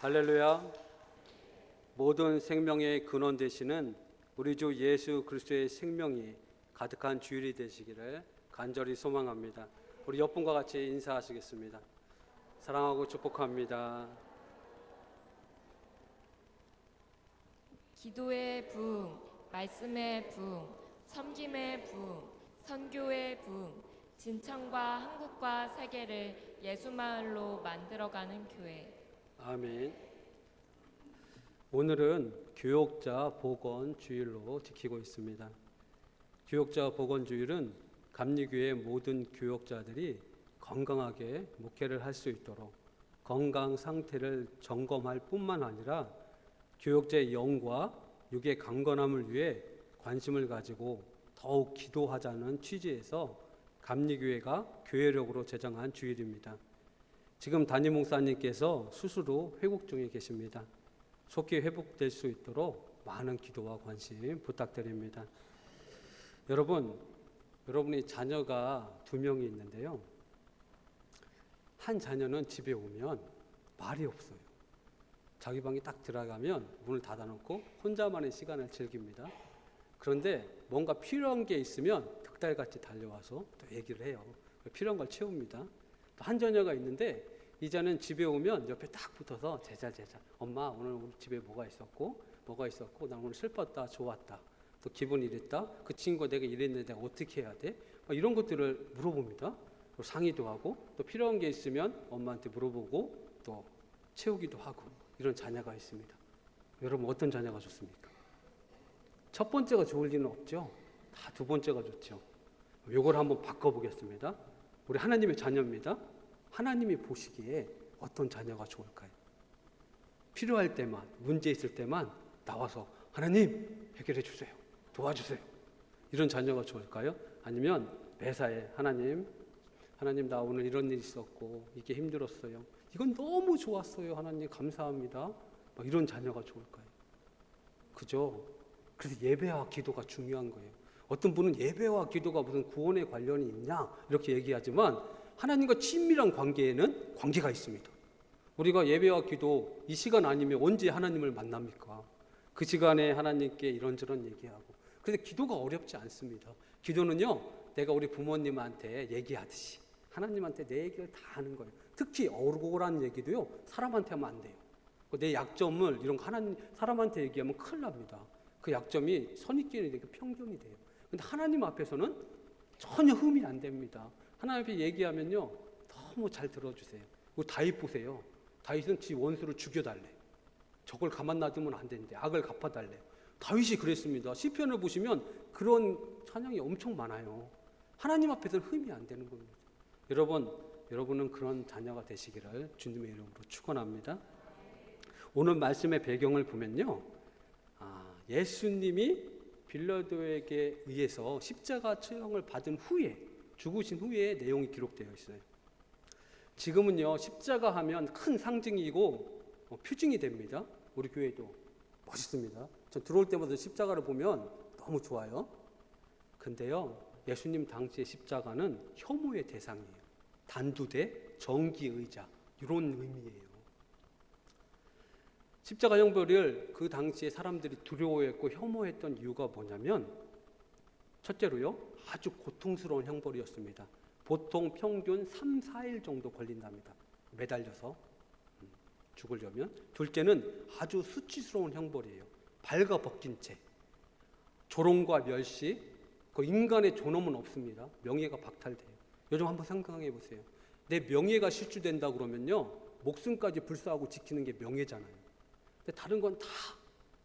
할렐루야. 모든 생명의 근원 되시는 우리 주 예수 그리스도의 생명이 가득한 주일이 되시기를 간절히 소망합니다. 우리 옆분과 같이 인사하시겠습니다. 사랑하고 축복합니다. 기도의 부흥, 말씀의 부흥, 섬김의 부흥, 선교의 부흥, 진천과 한국과 세계를 예수마을로 만들어가는 교회. 아멘. 오늘은 교역자 복원 주일로 지키고 있습니다. 교역자 복원 주일은 감리교회 모든 교역자들이 건강하게 목회를 할 수 있도록 건강 상태를 점검할 뿐만 아니라 교역자의 영과 육의 강건함을 위해 관심을 가지고 더욱 기도하자는 취지에서 감리교회가 교회력으로 제정한 주일입니다. 지금 담임 목사님께서 수술 회복 중에 계십니다. 속히 회복될 수 있도록 많은 기도와 관심 부탁드립니다. 여러분이 자녀가 2명이 있는데요. 한 자녀는 집에 오면 말이 없어요. 자기 방에 딱 들어가면 문을 닫아놓고 혼자만의 시간을 즐깁니다. 그런데 뭔가 필요한 게 있으면 득달같이 달려와서 또 얘기를 해요. 필요한 걸 채웁니다. 또 한 자녀가 있는데 이자는 집에 오면 옆에 딱 붙어서 제자 엄마 오늘 우리 집에 뭐가 있었고 나 오늘 슬펐다 좋았다 또 기분이 이랬다 그 친구가 내가 이랬는데 내가 어떻게 해야 돼? 이런 것들을 물어봅니다. 상의도 하고 또 필요한 게 있으면 엄마한테 물어보고 또 채우기도 하고 이런 자녀가 있습니다. 여러분 어떤 자녀가 좋습니까? 첫 번째가 좋을 리는 없죠. 다 두 번째가 좋죠. 요걸 한번 바꿔보겠습니다. 우리 하나님의 자녀입니다. 하나님이 보시기에 어떤 자녀가 좋을까요? 필요할 때만, 문제 있을 때만 나와서 하나님 해결해 주세요. 도와주세요. 이런 자녀가 좋을까요? 아니면 매사에 하나님 나 오늘 이런 일 있었고 이게 힘들었어요. 이건 너무 좋았어요. 하나님 감사합니다. 이런 자녀가 좋을까요? 그죠? 그래서 예배와 기도가 중요한 거예요. 어떤 분은 예배와 기도가 무슨 구원에 관련이 있냐 이렇게 얘기하지만 하나님과 친밀한 관계에는 관계가 있습니다. 우리가 예배와 기도 이 시간 아니면 언제 하나님을 만납니까? 그 시간에 하나님께 이런저런 얘기하고. 그래서 기도가 어렵지 않습니다. 기도는요, 내가 우리 부모님한테 얘기하듯이 하나님한테 내 얘기를 다 하는 거예요. 특히 억울한 얘기도요, 사람한테 하면 안 돼요. 내 약점을 이런 거 사람한테 얘기하면 큰일 납니다. 그 약점이 선입견이 되고 편견이 돼요. 근데 하나님 앞에서는 전혀 흠이 안 됩니다. 하나님 앞에 얘기하면요 너무 잘 들어주세요. 다윗 보세요. 다윗은 지 원수를 죽여달래. 저걸 가만 놔두면 안 되는데 악을 갚아달래. 다윗이 그랬습니다. 시편을 보시면 그런 찬양이 엄청 많아요. 하나님 앞에서는 흠이 안 되는 겁니다. 여러분은 그런 자녀가 되시기를 주님의 이름으로 축원합니다. 오늘 말씀의 배경을 보면요, 예수님이 빌라도에게 의해서 십자가 처형을 받은 후에 죽으신 후에 내용이 기록되어 있어요. 지금은요 십자가 하면 큰 상징이고 표징이 됩니다. 우리 교회도 멋있습니다. 전 들어올 때마다 십자가를 보면 너무 좋아요. 근데요 예수님 당시의 십자가는 혐오의 대상이에요. 단두대, 정기의자 이런 의미예요. 십자가 형벌을 그 당시에 사람들이 두려워했고 혐오했던 이유가 뭐냐면 첫째로요 아주 고통스러운 형벌이었습니다. 보통 평균 3, 4일 정도 걸린답니다. 매달려서 죽으려면. 둘째는 아주 수치스러운 형벌이에요. 발가 벗긴 채 조롱과 멸시, 그 인간의 존엄은 없습니다. 명예가 박탈돼요. 요즘 한번 생각해 보세요. 내 명예가 실추된다 그러면요 목숨까지 불사하고 지키는 게 명예잖아요. 근데 다른 건 다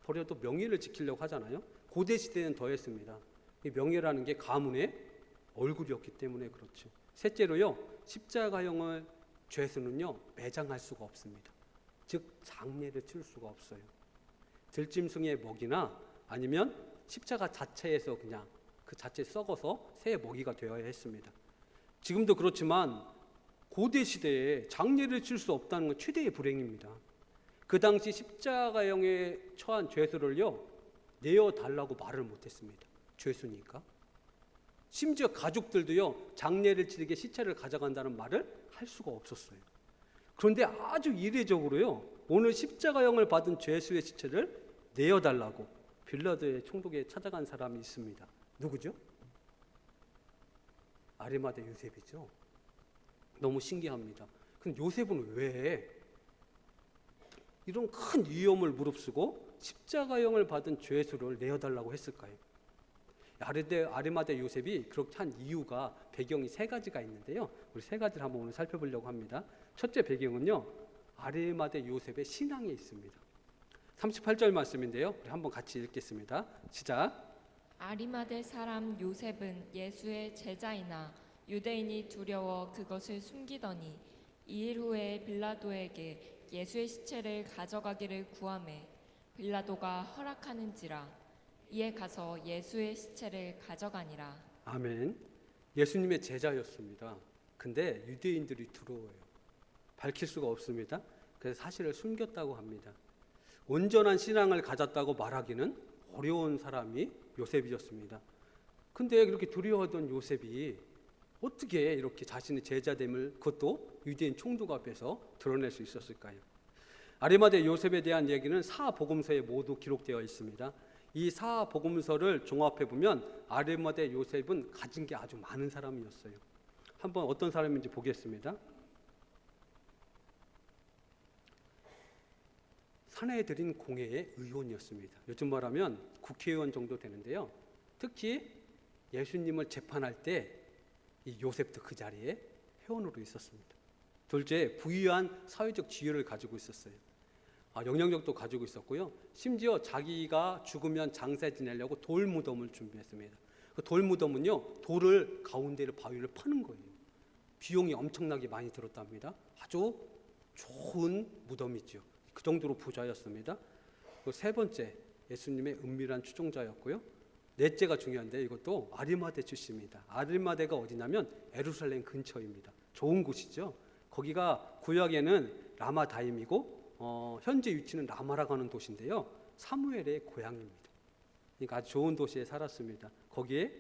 버려도 명예를 지키려고 하잖아요. 고대 시대는 더했습니다. 이 명예라는 게 가문의 얼굴이었기 때문에 그렇죠. 셋째로요, 십자가형을 죄수는요 매장할 수가 없습니다. 즉 장례를 치를 수가 없어요. 들짐승의 먹이나 아니면 십자가 자체에서 그냥 그 자체 썩어서 새의 먹이가 되어야 했습니다. 지금도 그렇지만 고대 시대에 장례를 칠 수 없다는 건 최대의 불행입니다. 그 당시 십자가형에 처한 죄수를요 내어달라고 말을 못했습니다. 죄수니까. 심지어 가족들도요 장례를 치르게 시체를 가져간다는 말을 할 수가 없었어요. 그런데 아주 이례적으로요 오늘 십자가형을 받은 죄수의 시체를 내어달라고 빌라도의 총독에 찾아간 사람이 있습니다. 누구죠? 아리마대 요셉이죠. 너무 신기합니다. 근데 요셉은 왜 이런 큰 위험을 무릅쓰고 십자가형을 받은 죄수를 내어달라고 했을까요? 아리마대 요셉이 그렇게 한 이유가 배경이 세 가지가 있는데요. 우리 세 가지를 한번 오늘 살펴보려고 합니다. 첫째 배경은요, 아리마대 요셉의 신앙에 있습니다. 38절 말씀인데요. 우리 한번 같이 읽겠습니다. 시작. 아리마대 사람 요셉은 예수의 제자이나 유대인이 두려워 그것을 숨기더니 2일 후에 빌라도에게 예수의 시체를 가져가기를 구하매 빌라도가 허락하는지라. 이에 가서 예수의 시체를 가져가니라. 아멘. 예수님의 제자였습니다. 근데 유대인들이 두려워요. 밝힐 수가 없습니다. 그래서 사실을 숨겼다고 합니다. 온전한 신앙을 가졌다고 말하기는 어려운 사람이 요셉이었습니다. 근데 그렇게 두려워하던 요셉이 어떻게 이렇게 자신의 제자됨을 그것도 유대인 총독 앞에서 드러낼 수 있었을까요? 아리마대 요셉에 대한 얘기는 사복음서에 모두 기록되어 있습니다. 이 사복음서를 종합해 보면 아리마대 요셉은 가진 게 아주 많은 사람이었어요. 한번 어떤 사람인지 보겠습니다. 사내들인 공회의 의원이었습니다. 요즘 말하면 국회의원 정도 되는데요. 특히 예수님을 재판할 때 이 요셉도 그 자리에 회원으로 있었습니다. 둘째, 부유한 사회적 지위를 가지고 있었어요. 영향력도 가지고 있었고요. 심지어 자기가 죽으면 장사 지내려고 돌무덤을 준비했습니다. 그 돌무덤은요, 돌을 가운데를 바위를 파는 거예요. 비용이 엄청나게 많이 들었답니다. 아주 좋은 무덤이죠. 그 정도로 부자였습니다. 세 번째, 예수님의 은밀한 추종자였고요. 넷째가 중요한데 이것도 아리마대 출신입니다. 아리마대가 어디냐면 예루살렘 근처입니다. 좋은 곳이죠. 거기가 구약에는 라마다임이고 현재 위치는 라마라고 하는 도시인데요. 사무엘의 고향입니다. 그러니까 아주 좋은 도시에 살았습니다. 거기에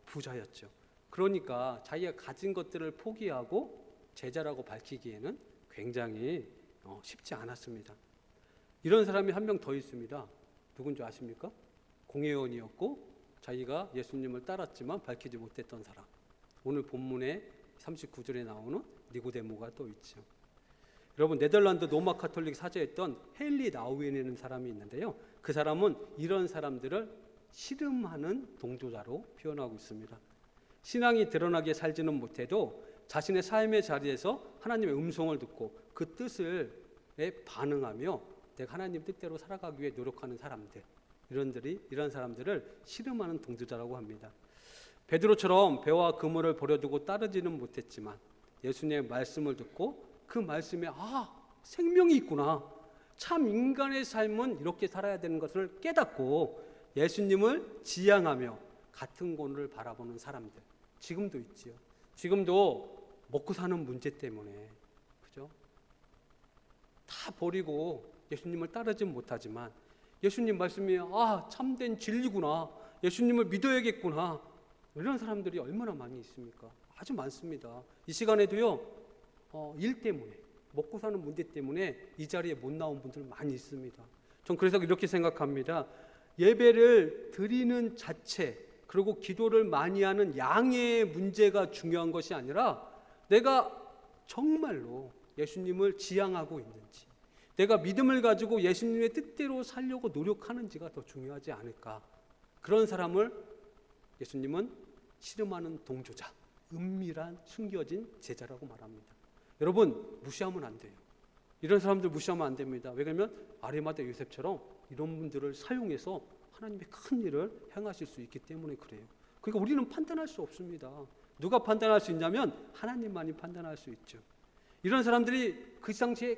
부자였죠. 그러니까 자기가 가진 것들을 포기하고 제자라고 밝히기에는 굉장히 쉽지 않았습니다. 이런 사람이 한 명 더 있습니다. 누군지 아십니까? 공회원이었고 자기가 예수님을 따랐지만 밝히지 못했던 사람. 오늘 본문에 39절에 나오는 니고데모가 또 있죠. 여러분, 네덜란드 로마 카톨릭 사제였던 헨리 나우엔이라는 사람이 있는데요. 그 사람은 이런 사람들을 씨름하는 동조자로 표현하고 있습니다. 신앙이 드러나게 살지는 못해도 자신의 삶의 자리에서 하나님의 음성을 듣고 그 뜻에 반응하며 내가 하나님 뜻대로 살아가기 위해 노력하는 사람들, 이런 사람들을 씨름하는 동조자라고 합니다. 베드로처럼 배와 그물을 버려두고 따르지는 못했지만 예수님의 말씀을 듣고 그 말씀에 생명이 있구나, 참 인간의 삶은 이렇게 살아야 되는 것을 깨닫고 예수님을 지향하며 같은 곳을 바라보는 사람들 지금도 있지요. 지금도 먹고 사는 문제 때문에, 그죠? 다 버리고 예수님을 따르지 못하지만 예수님 말씀이 참된 진리구나, 예수님을 믿어야겠구나, 이런 사람들이 얼마나 많이 있습니까? 아주 많습니다. 이 시간에도요, 일 때문에, 먹고 사는 문제 때문에 이 자리에 못 나온 분들 많이 있습니다. 전 그래서 이렇게 생각합니다. 예배를 드리는 자체, 그리고 기도를 많이 하는 양의 문제가 중요한 것이 아니라 내가 정말로 예수님을 지향하고 있는지, 내가 믿음을 가지고 예수님의 뜻대로 살려고 노력하는지가 더 중요하지 않을까. 그런 사람을 예수님은 씨름하는 동조자, 은밀한 숨겨진 제자라고 말합니다. 여러분, 무시하면 안 돼요. 이런 사람들 무시하면 안 됩니다. 왜냐하면 아리마대 요셉처럼 이런 분들을 사용해서 하나님의 큰 일을 행하실 수 있기 때문에 그래요. 그러니까 우리는 판단할 수 없습니다. 누가 판단할 수 있냐면 하나님만이 판단할 수 있죠. 이런 사람들이 그 당시에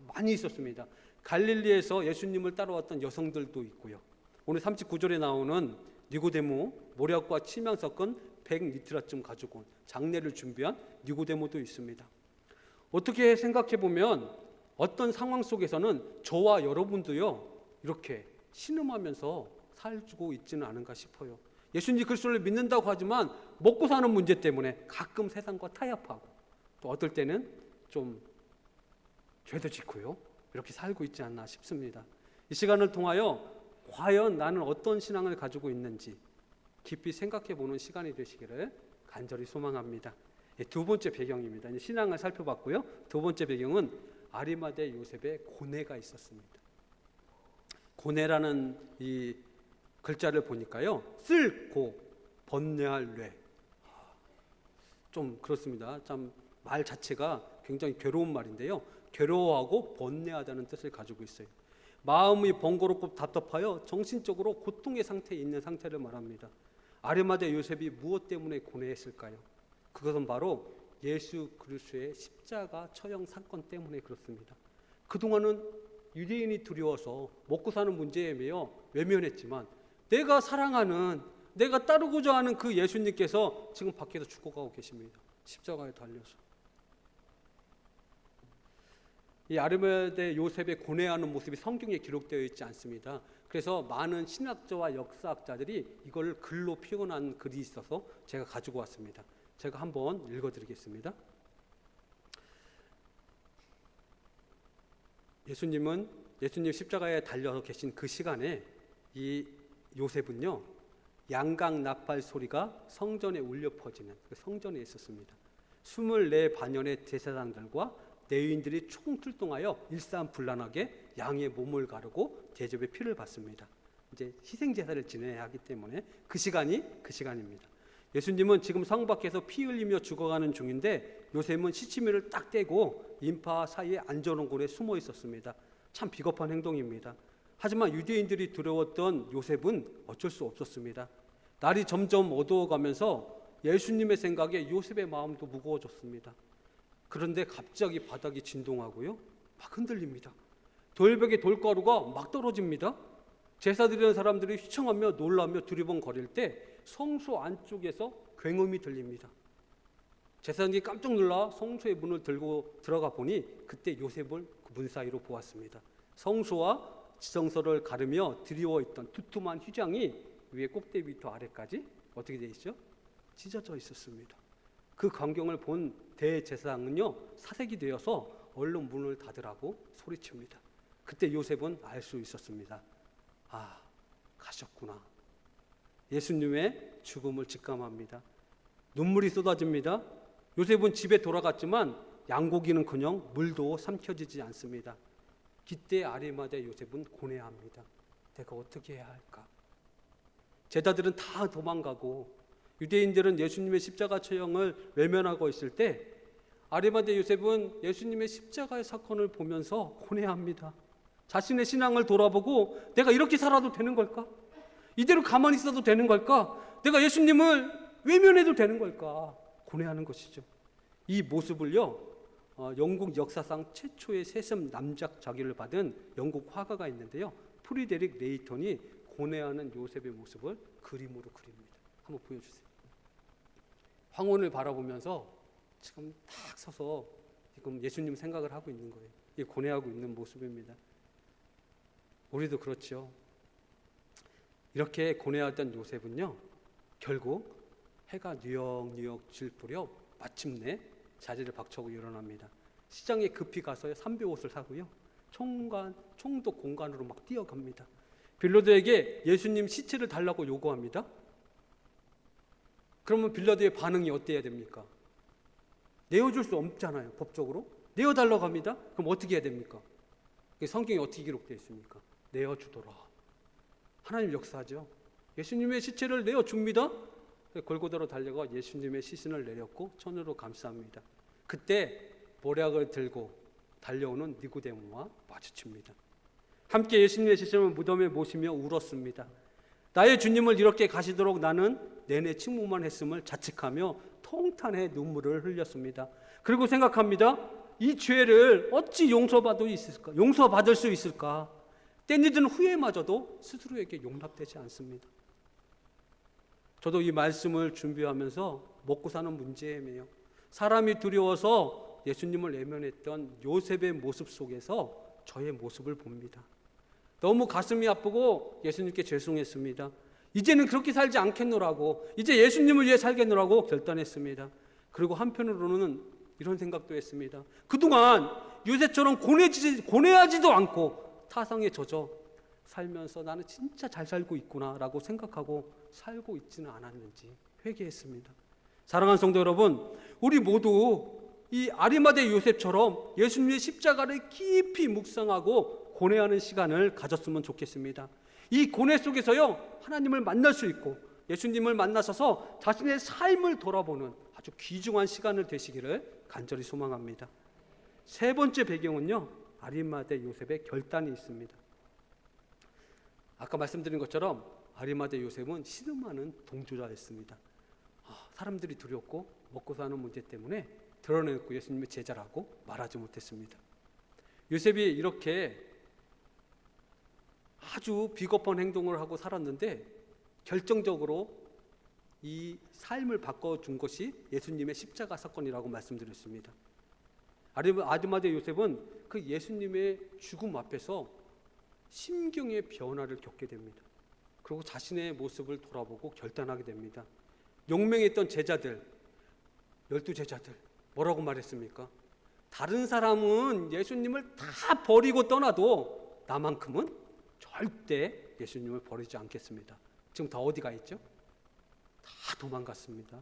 많이 있었습니다. 갈릴리에서 예수님을 따라왔던 여성들도 있고요. 오늘 39절에 나오는 니고데모, 모략과 치명 섞은 100리트라쯤 가지고 온 장례를 준비한 니고데모도 있습니다. 어떻게 생각해 보면 어떤 상황 속에서는 저와 여러분도요, 이렇게 신음하면서 살고 있지는 않은가 싶어요. 예수님 그리스도를 믿는다고 하지만 먹고 사는 문제 때문에 가끔 세상과 타협하고, 또 어떨 때는 좀 죄도 짓고요, 이렇게 살고 있지 않나 싶습니다. 이 시간을 통하여 과연 나는 어떤 신앙을 가지고 있는지 깊이 생각해 보는 시간이 되시기를 간절히 소망합니다. 두 번째 배경입니다. 이제 신앙을 살펴봤고요. 두 번째 배경은 아리마대 요셉의 고뇌가 있었습니다. 고뇌라는 이 글자를 보니까요, 쓸고 번뇌할 뇌, 좀 그렇습니다. 참 말 자체가 굉장히 괴로운 말인데요, 괴로워하고 번뇌하다는 뜻을 가지고 있어요. 마음이 번거롭고 답답하여 정신적으로 고통의 상태에 있는 상태를 말합니다. 아리마대 요셉이 무엇 때문에 고뇌했을까요? 그것은 바로 예수 그리스도의 십자가 처형 사건 때문에 그렇습니다. 그동안은 유대인이 두려워서 먹고 사는 문제에 매여 외면했지만, 내가 사랑하는, 내가 따르고자 하는 그 예수님께서 지금 밖에서 죽어가고 계십니다. 십자가에 달려서. 이 아리마대 요셉의 고뇌하는 모습이 성경에 기록되어 있지 않습니다. 그래서 많은 신학자와 역사학자들이 이걸 글로 표현한 글이 있어서 제가 가지고 왔습니다. 제가 한번 읽어드리겠습니다. 예수님 십자가에 달려 계신 그 시간에 이 요셉은요, 양각 나팔 소리가 성전에 울려 퍼지는 그 성전에 있었습니다. 24반연의 제사장들과 레위인들이 총출동하여 일사불란하게 양의 몸을 가르고 대접의 피를 받습니다. 이제 희생제사를 지내야 하기 때문에 그 시간입니다. 예수님은 지금 성 밖에서 피 흘리며 죽어가는 중인데, 요셉은 시치미를 딱 떼고 인파 사이에 안전한 곳에 숨어 있었습니다. 참 비겁한 행동입니다. 하지만 유대인들이 두려웠던 요셉은 어쩔 수 없었습니다. 날이 점점 어두워가면서 예수님의 생각에 요셉의 마음도 무거워졌습니다. 그런데 갑자기 바닥이 진동하고요, 막 흔들립니다. 돌벽에 돌가루가 막 떨어집니다. 제사 드리는 사람들이 휘청하며 놀라며 두리번거릴 때 성소 안쪽에서 굉음이 들립니다. 제사장이 깜짝 놀라 성소의 문을 들고 들어가 보니 그때 요셉을 그 문 사이로 보았습니다. 성소와 지성소를 가르며 드리워있던 두툼한 휘장이 위에 꼭대기부터 아래까지 어떻게 되어 있죠? 찢어져 있었습니다. 그 광경을 본 대제사장은요, 사색이 되어서 얼른 문을 닫으라고 소리칩니다. 그때 요셉은 알 수 있었습니다. 아, 가셨구나. 예수님의 죽음을 직감합니다. 눈물이 쏟아집니다. 요셉은 집에 돌아갔지만 양고기는커녕 물도 삼켜지지 않습니다. 그때 아리마대 요셉은 고뇌합니다. 내가 어떻게 해야 할까? 제자들은 다 도망가고 유대인들은 예수님의 십자가 처형을 외면하고 있을 때, 아리마대 요셉은 예수님의 십자가의 사건을 보면서 고뇌합니다. 자신의 신앙을 돌아보고 내가 이렇게 살아도 되는 걸까? 이대로 가만히 있어도 되는 걸까? 내가 예수님을 외면해도 되는 걸까? 고뇌하는 것이죠. 이 모습을요, 영국 역사상 최초의 세습 남작 자기를 받은 영국 화가가 있는데요, 프리데릭 레이턴이 고뇌하는 요셉의 모습을 그림으로 그립니다. 한번 보여주세요. 황혼을 바라보면서 지금 딱 서서 지금 예수님 생각을 하고 있는 거예요. 이 고뇌하고 있는 모습입니다. 우리도 그렇죠. 이렇게 고뇌하던 요셉은요, 결국 해가 뉴역뉴역 질 무렵 마침내 자리를 박차고 일어납니다. 시장에 급히 가서 삼배 옷을 사고요, 총독 공간으로 막 뛰어갑니다. 빌라도에게 예수님 시체를 달라고 요구합니다. 그러면 빌라도의 반응이 어때야 됩니까? 내어줄 수 없잖아요, 법적으로. 내어달라고 합니다. 그럼 어떻게 해야 됩니까? 성경에 어떻게 기록되어 있습니까? 내어주더라. 하나님 역사죠. 예수님의 시체를 내어줍니다. 골고다로 달려가 예수님의 시신을 내렸고 천으로 감싸합니다. 그때 모략을 들고 달려오는 니고데모와 마주칩니다. 함께 예수님의 시신을 무덤에 모시며 울었습니다. 나의 주님을 이렇게 가시도록 나는 내내 침묵만 했음을 자책하며 통탄의 눈물을 흘렸습니다. 그리고 생각합니다. 이 죄를 어찌 용서받을 수 있을까? 때늦은 후회마저도 스스로에게 용납되지 않습니다. 저도 이 말씀을 준비하면서 먹고 사는 문제에 매여 사람이 두려워서 예수님을 외면했던 요셉의 모습 속에서 저의 모습을 봅니다. 너무 가슴이 아프고 예수님께 죄송했습니다. 이제는 그렇게 살지 않겠노라고, 이제 예수님을 위해 살겠노라고 결단했습니다. 그리고 한편으로는 이런 생각도 했습니다. 그동안 요셉처럼 고뇌하지도 않고 타성에 젖어 살면서 나는 진짜 잘 살고 있구나라고 생각하고 살고 있지는 않았는지 회개했습니다. 사랑하는 성도 여러분, 우리 모두 이 아리마대 요셉처럼 예수님의 십자가를 깊이 묵상하고 고뇌하는 시간을 가졌으면 좋겠습니다. 이 고뇌 속에서요, 하나님을 만날 수 있고 예수님을 만나셔서 자신의 삶을 돌아보는 아주 귀중한 시간을 되시기를 간절히 소망합니다. 세 번째 배경은요, 아리마대 요셉의 결단이 있습니다. 아까 말씀드린 것처럼 아리마대 요셉은 신음하는 동조자였습니다. 사람들이 두렵고 먹고 사는 문제 때문에 드러내고 예수님의 제자라고 말하지 못했습니다. 요셉이 이렇게 아주 비겁한 행동을 하고 살았는데 결정적으로 이 삶을 바꿔준 것이 예수님의 십자가 사건이라고 말씀드렸습니다. 아리마대 요셉은 그 예수님의 죽음 앞에서 심경의 변화를 겪게 됩니다. 그리고 자신의 모습을 돌아보고 결단하게 됩니다. 용맹했던 제자들, 12제자들 뭐라고 말했습니까? 다른 사람은 예수님을 다 버리고 떠나도 나만큼은 절대 예수님을 버리지 않겠습니다. 지금 다 어디 가 있죠? 다 도망갔습니다.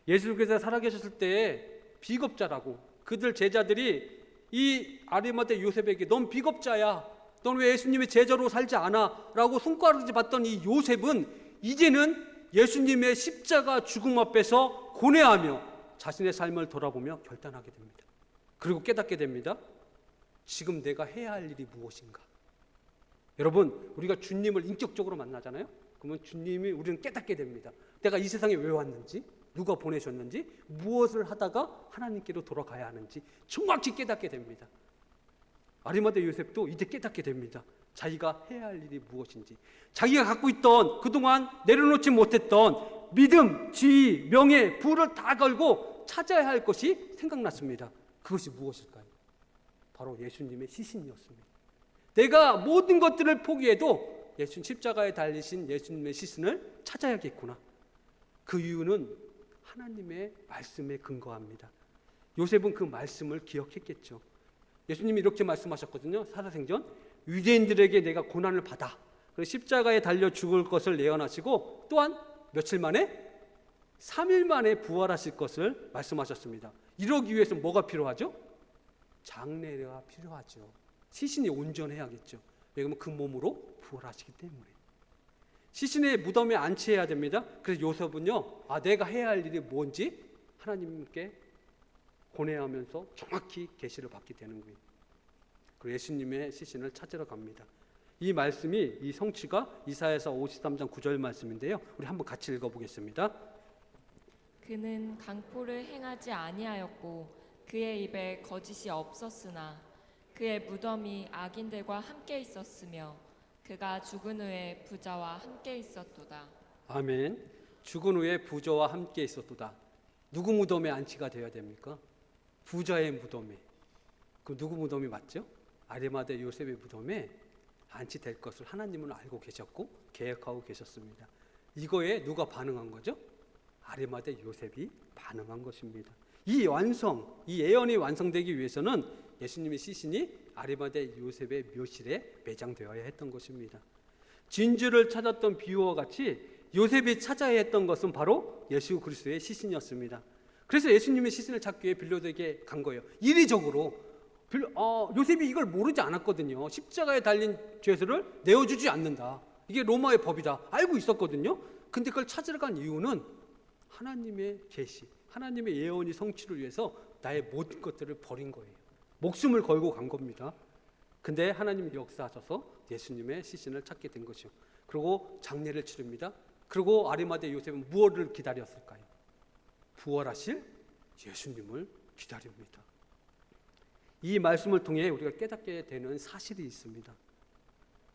예수께서 살아계셨을 때 비겁자라고 그들 제자들이 이 아리마대 요셉에게 넌 비겁자야, 넌 왜 예수님의 제자로 살지 않아? 라고 손가락질 받던 이 요셉은 이제는 예수님의 십자가 죽음 앞에서 고뇌하며 자신의 삶을 돌아보며 결단하게 됩니다. 그리고 깨닫게 됩니다. 지금 내가 해야 할 일이 무엇인가? 여러분, 우리가 주님을 인격적으로 만나잖아요. 그러면 주님이 우리는 깨닫게 됩니다. 내가 이 세상에 왜 왔는지, 누가 보내셨는지, 무엇을 하다가 하나님께로 돌아가야 하는지 정확히 깨닫게 됩니다. 아리마대 요셉도 이제 깨닫게 됩니다. 자기가 해야 할 일이 무엇인지, 자기가 갖고 있던 그동안 내려놓지 못했던 믿음, 지위, 명예, 부를 다 걸고 찾아야 할 것이 생각났습니다. 그것이 무엇일까요? 바로 예수님의 시신이었습니다. 내가 모든 것들을 포기해도 십자가에 달리신 예수님의 시신을 찾아야겠구나. 그 이유는 하나님의 말씀에 근거합니다. 요셉은 그 말씀을 기억했겠죠. 예수님이 이렇게 말씀하셨거든요. 살아생전 유대인들에게 내가 고난을 받아 그래서 십자가에 달려 죽을 것을 예언하시고 또한 며칠 만에 3일 만에 부활하실 것을 말씀하셨습니다. 이러기 위해서 뭐가 필요하죠? 장례가 필요하죠. 시신이 온전해야겠죠. 왜냐하면 그 몸으로 부활하시기 때문에. 시신의 무덤에 안치해야 됩니다. 그래서 요셉은요, 내가 해야 할 일이 뭔지 하나님께 고뇌하면서 정확히 계시를 받게 되는 거예요. 그리고 예수님의 시신을 찾으러 갑니다. 이 말씀이, 이 성취가 이사야서 53장 9절 말씀인데요. 우리 한번 같이 읽어보겠습니다. 그는 강포를 행하지 아니하였고 그의 입에 거짓이 없었으나 그의 무덤이 악인들과 함께 있었으며 그가 죽은 후에 부자와 함께 있었도다. 아멘. 죽은 후에 부자와 함께 있었도다. 누구 무덤에 안치가 되어야 됩니까? 부자의 무덤에. 그 누구 무덤이 맞죠? 아리마대 요셉의 무덤에 안치될 것을 하나님은 알고 계셨고 계획하고 계셨습니다. 이거에 누가 반응한 거죠? 아리마대 요셉이 반응한 것입니다. 이 예언이 완성되기 위해서는 예수님의 시신이 아리마대 요셉의 묘실에 매장되어야 했던 것입니다. 진주를 찾았던 비유와 같이 요셉이 찾아야 했던 것은 바로 예수 그리스도의 시신이었습니다. 그래서 예수님의 시신을 찾기 위해 빌라도에게 간 거예요. 이리적으로 요셉이 이걸 모르지 않았거든요. 십자가에 달린 죄수를 내어주지 않는다. 이게 로마의 법이다. 알고 있었거든요. 근데 그걸 찾으러 간 이유는 하나님의 계시, 하나님의 예언이 성취를 위해서 나의 모든 것들을 버린 거예요. 목숨을 걸고 간 겁니다. 근데 하나님이 역사하셔서 예수님의 시신을 찾게 된 것이요. 그리고 장례를 치릅니다. 그리고 아리마대 요셉은 무엇을 기다렸을까요? 부활하실 예수님을 기다립니다. 이 말씀을 통해 우리가 깨닫게 되는 사실이 있습니다.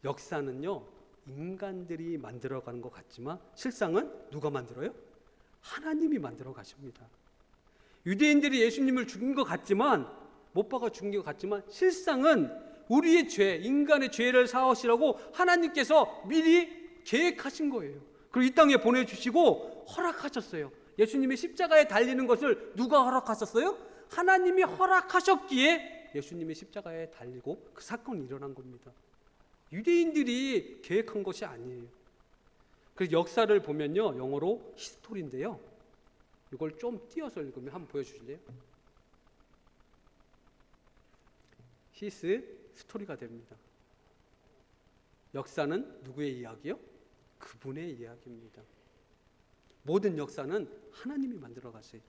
역사는요, 인간들이 만들어가는 것 같지만 실상은 누가 만들어요? 하나님이 만들어 가십니다. 유대인들이 예수님을 죽인 것 같지만, 못 박아 죽인 것 같지만 실상은 우리의 죄, 인간의 죄를 사하시라고 하나님께서 미리 계획하신 거예요. 그리고 이 땅에 보내주시고 허락하셨어요. 예수님이 십자가에 달리는 것을 누가 허락하셨어요? 하나님이 허락하셨기에 때 예수님이 십자가에 달리고 그 사건이 일어난 겁니다. 유대인들이 계획한 것이 아니에요. 그래서 역사를 보면요, 영어로 히스토리인데요, 이걸 좀 띄어서 읽으면 한번 보여주실래요? 히스 스토리가 됩니다. 역사는 누구의 이야기요? 그분의 이야기입니다. 모든 역사는 하나님이 만들어 가세요.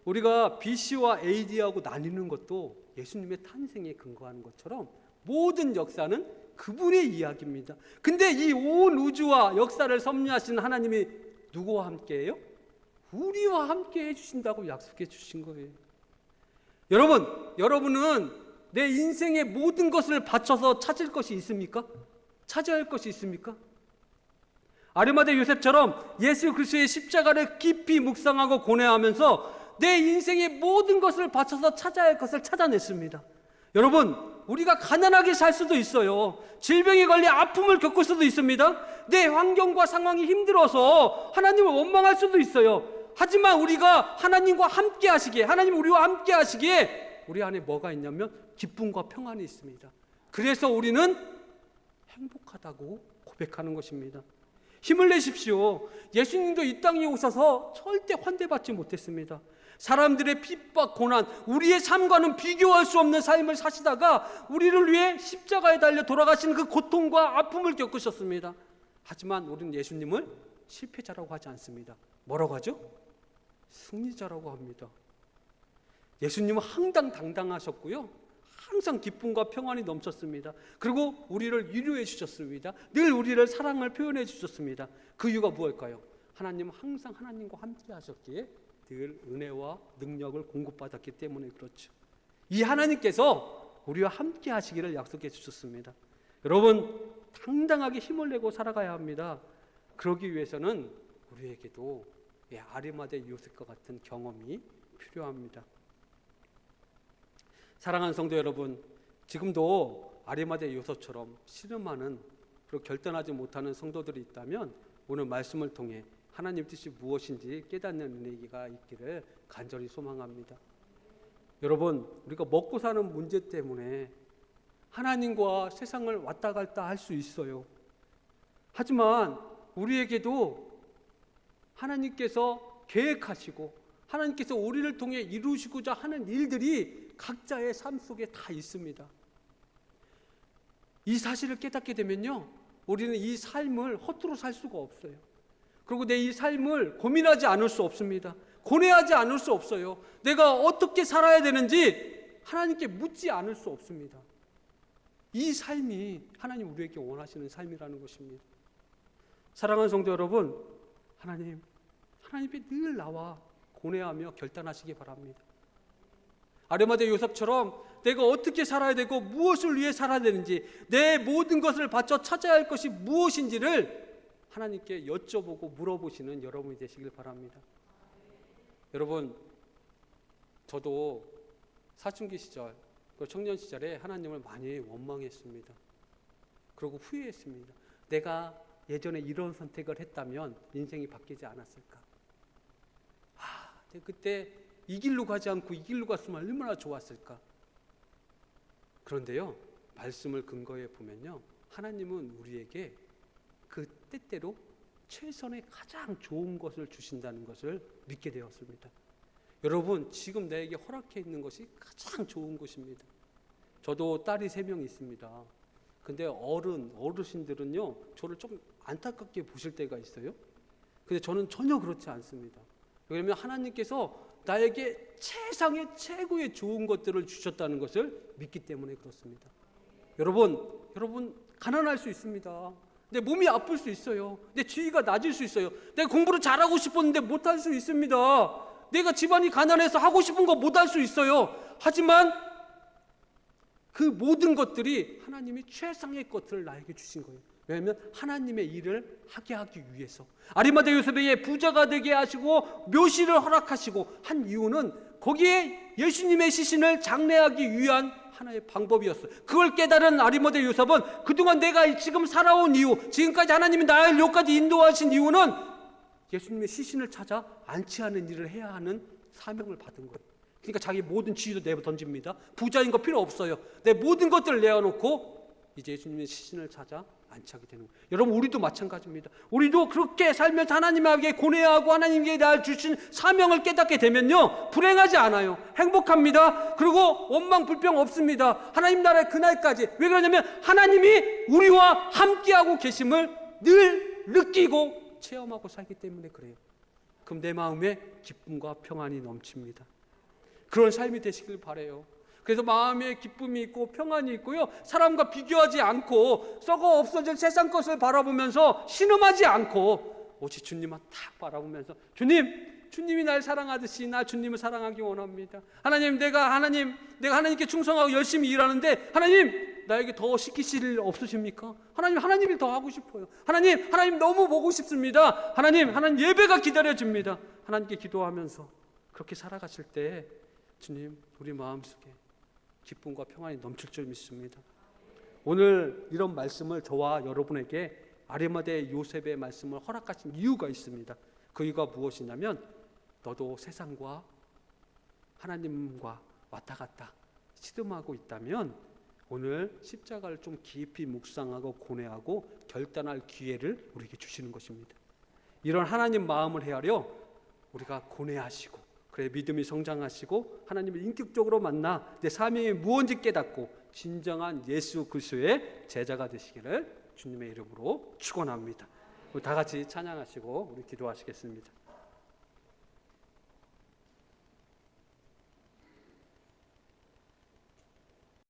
우리가 BC와 AD하고 나뉘는 것도 예수님의 탄생에 근거하는 것처럼 모든 역사는 그분의 이야기입니다. 근데 이 온 우주와 역사를 섭리하신 하나님이 누구와 함께해요? 우리와 함께 해주신다고 약속해 주신 거예요. 여러분은 내 인생의 모든 것을 바쳐서 찾을 것이 있습니까? 찾아야 할 것이 있습니까? 아리마대 요셉처럼 예수 그리스도의 십자가를 깊이 묵상하고 고뇌하면서 내 인생의 모든 것을 바쳐서 찾아야 할 것을 찾아냈습니다. 여러분, 우리가 가난하게 살 수도 있어요. 질병에 걸려 아픔을 겪을 수도 있습니다. 내 환경과 상황이 힘들어서 하나님을 원망할 수도 있어요. 하지만 우리가 하나님과 함께 하시기에, 하나님 우리와 함께 하시기에 우리 안에 뭐가 있냐면 기쁨과 평안이 있습니다. 그래서 우리는 행복하다고 고백하는 것입니다. 힘을 내십시오. 예수님도 이 땅에 오셔서 절대 환대받지 못했습니다. 사람들의 핍박, 고난, 우리의 삶과는 비교할 수 없는 삶을 사시다가 우리를 위해 십자가에 달려 돌아가시는 그 고통과 아픔을 겪으셨습니다. 하지만 우리는 예수님을 실패자라고 하지 않습니다. 뭐라고 하죠? 승리자라고 합니다. 예수님은 항당당당하셨고요, 항상 기쁨과 평안이 넘쳤습니다. 그리고 우리를 위로해 주셨습니다. 늘 우리를 사랑을 표현해 주셨습니다. 그 이유가 무엇일까요? 하나님은 항상 하나님과 함께 하셨기에 늘 은혜와 능력을 공급받았기 때문에 그렇죠. 이 하나님께서 우리와 함께 하시기를 약속해 주셨습니다. 여러분, 당당하게 힘을 내고 살아가야 합니다. 그러기 위해서는 우리에게도 아리마대 요셉과 같은 경험이 필요합니다. 사랑하는 성도 여러분, 지금도 아리마대 요셉처럼 씨름하는, 그리고 결단하지 못하는 성도들이 있다면 오늘 말씀을 통해 하나님 뜻이 무엇인지 깨닫는 은혜가 있기를 간절히 소망합니다. 여러분, 우리가 먹고 사는 문제 때문에 하나님과 세상을 왔다 갔다 할 수 있어요. 하지만 우리에게도 하나님께서 계획하시고 하나님께서 우리를 통해 이루시고자 하는 일들이 각자의 삶 속에 다 있습니다. 이 사실을 깨닫게 되면요, 우리는 이 삶을 허투루 살 수가 없어요. 그리고 내 이 삶을 고민하지 않을 수 없습니다. 고뇌하지 않을 수 없어요. 내가 어떻게 살아야 되는지 하나님께 묻지 않을 수 없습니다. 이 삶이 하나님 우리에게 원하시는 삶이라는 것입니다. 사랑하는 성도 여러분, 하나님 앞에 늘 나와 고뇌하며 결단하시기 바랍니다. 아리마대 요셉처럼 내가 어떻게 살아야 되고 무엇을 위해 살아야 되는지, 내 모든 것을 바쳐 찾아야 할 것이 무엇인지를 하나님께 여쭤보고 물어보시는 여러분이 되시길 바랍니다. 여러분, 저도 사춘기 시절, 청년 시절에 하나님을 많이 원망했습니다. 그리고 후회했습니다. 내가 예전에 이런 선택을 했다면 인생이 바뀌지 않았을까? 그때 이 길로 가지 않고 이 길로 갔으면 얼마나 좋았을까? 그런데요, 말씀을 근거해 보면요, 하나님은 우리에게 그 때때로 최선의 가장 좋은 것을 주신다는 것을 믿게 되었습니다. 여러분, 지금 내게 허락해 있는 것이 가장 좋은 것입니다. 저도 딸이 3명 있습니다. 근데 어르신들은요, 저를 좀 안타깝게 보실 때가 있어요. 근데 저는 전혀 그렇지 않습니다. 왜냐하면 하나님께서 나에게 최상의 최고의 좋은 것들을 주셨다는 것을 믿기 때문에 그렇습니다. 여러분 가난할 수 있습니다. 내 몸이 아플 수 있어요. 내 지위가 낮을 수 있어요. 내가 공부를 잘하고 싶었는데 못할 수 있습니다. 내가 집안이 가난해서 하고 싶은 거 못할 수 있어요. 하지만 그 모든 것들이 하나님이 최상의 것들을 나에게 주신 거예요. 왜냐하면 하나님의 일을 하게 하기 위해서, 아리마대 요셉에게 부자가 되게 하시고 묘시를 허락하시고 한 이유는 거기에 예수님의 시신을 장례하기 위한 하나의 방법이었어요. 그걸 깨달은 아리마대 요셉은 그동안 내가 지금 살아온 이유, 지금까지 하나님이 나를 여기까지 인도하신 이유는 예수님의 시신을 찾아 안치하는 일을 해야 하는 사명을 받은 거예요. 그러니까 자기 모든 지위도 내어 던집니다. 부자인 거 필요 없어요. 내 모든 것들을 내어놓고 이제 예수님의 시신을 찾아 안착이 되는 거예요. 여러분, 우리도 마찬가지입니다. 우리도 그렇게 살면서 하나님에게 고뇌하고 하나님께 날 주신 사명을 깨닫게 되면요, 불행하지 않아요. 행복합니다. 그리고 원망 불평 없습니다. 하나님 나라의 그날까지. 왜 그러냐면 하나님이 우리와 함께하고 계심을 늘 느끼고 체험하고 살기 때문에 그래요. 그럼 내 마음에 기쁨과 평안이 넘칩니다. 그런 삶이 되시길 바라요. 그래서 마음에 기쁨이 있고 평안이 있고요, 사람과 비교하지 않고 썩어 없어질 세상 것을 바라보면서 신음하지 않고 오직 주님만 딱 바라보면서 주님이 날 사랑하듯이 나 주님을 사랑하기 원합니다. 내가 하나님께 충성하고 열심히 일하는데 하나님 나에게 더 시키실 일 없으십니까? 하나님 일 더 하고 싶어요. 하나님 너무 보고 싶습니다. 하나님 예배가 기다려집니다. 하나님께 기도하면서 그렇게 살아가실 때 주님 우리 마음속에 기쁨과 평안이 넘칠 줄 믿습니다. 오늘 이런 말씀을 저와 여러분에게 아리마대 요셉의 말씀을 허락하신 이유가 있습니다. 그 이유가 무엇이냐면 너도 세상과 하나님과 왔다 갔다 시름하고 있다면 오늘 십자가를 좀 깊이 묵상하고 고뇌하고 결단할 기회를 우리에게 주시는 것입니다. 이런 하나님 마음을 헤아려 우리가 고뇌하시고 그래 믿음이 성장하시고 하나님을 인격적으로 만나 내 사명이 무엇인지 깨닫고 진정한 예수 그리스도의 제자가 되시기를 주님의 이름으로 축원합니다. 우리 다 같이 찬양하시고 우리 기도하시겠습니다.